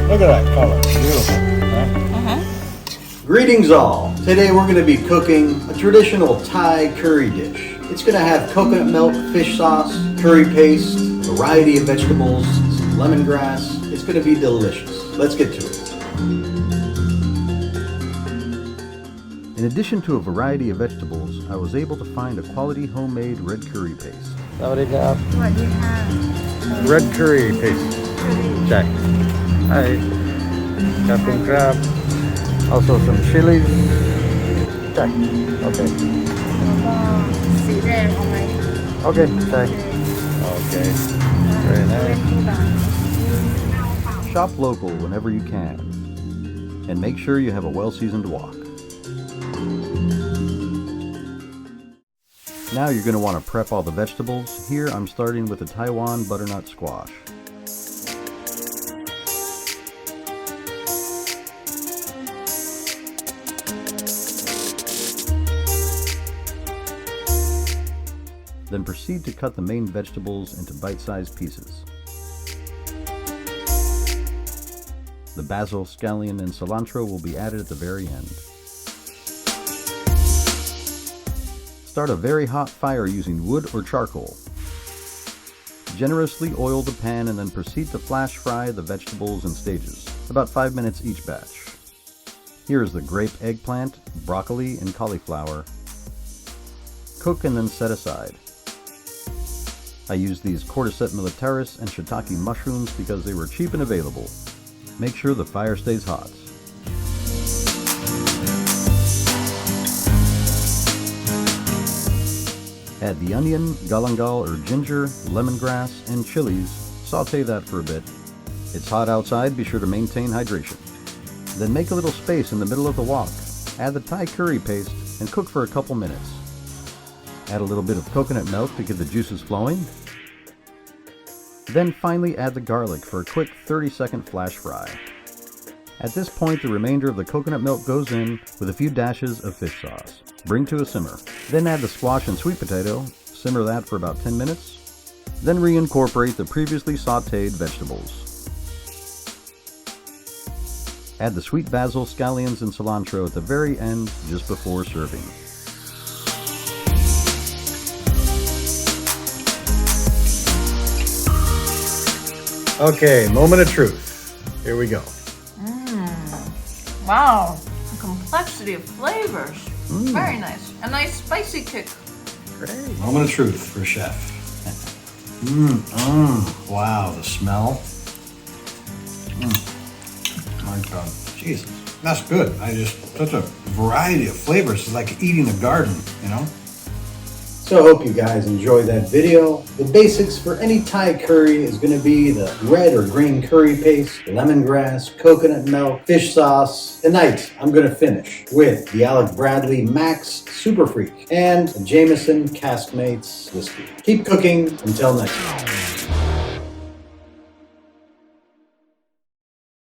Look at that color. Beautiful. Huh? Greetings all. Today we're going to be cooking a traditional Thai curry dish. It's going to have coconut milk, fish sauce, curry paste, a variety of vegetables, some lemongrass. It's going to be delicious. Let's get to it. In addition to a variety of vegetables, I was able to find a quality homemade red curry paste. Red curry paste. Check. Hi. Captain Grape. Also some chilies. Check. Okay. Okay, check. Okay. Very nice. Shop local whenever you can. And make sure you have a well-seasoned wok. Now you're going to want to prep all the vegetables. Here I'm starting with the Taiwan butternut squash. Then proceed to cut the main vegetables into bite-sized pieces. The basil, scallion, and cilantro will be added at the very end. Start a very hot fire using wood or charcoal. Generously oil the pan and then proceed to flash fry the vegetables in stages, about 5 minutes each batch. Here is the grape, eggplant, broccoli, and cauliflower. Cook and then set aside. I used these cordyceps militaris and shitake mushrooms because they were cheap and available. Make sure the fire stays hot. Add the onion, galangal or ginger, lemongrass, and chilies. Saute that for a bit. It's hot outside, be sure to maintain hydration. Then make a little space in the middle of the wok. Add the Thai curry paste and cook for a couple minutes. Add a little bit of coconut milk to get the juices flowing. Then finally add the garlic for a quick 30-second flash fry. At this point, the remainder of the coconut milk goes in with a few dashes of fish sauce. Bring to a simmer. Then add the squash and sweet potato. Simmer that for about 10 minutes. Then reincorporate the previously sauteed vegetables. Add the sweet basil, scallions, and cilantro at the very end, just before serving. Okay, moment of truth. Here we go. Wow, a complexity of flavors. Very nice. A nice spicy kick. Great. Moment of truth for Chef. Wow, the smell. My God, Jesus, that's good. Such a variety of flavors. It's like eating a garden, you know? So I hope you guys enjoyed that video. The basics for any Thai curry is going to be the red or green curry paste, lemongrass, coconut milk, fish sauce. Tonight, I'm going to finish with the Alec Bradley Max Super Freak and a Jameson Caskmates whiskey. Keep cooking until next time.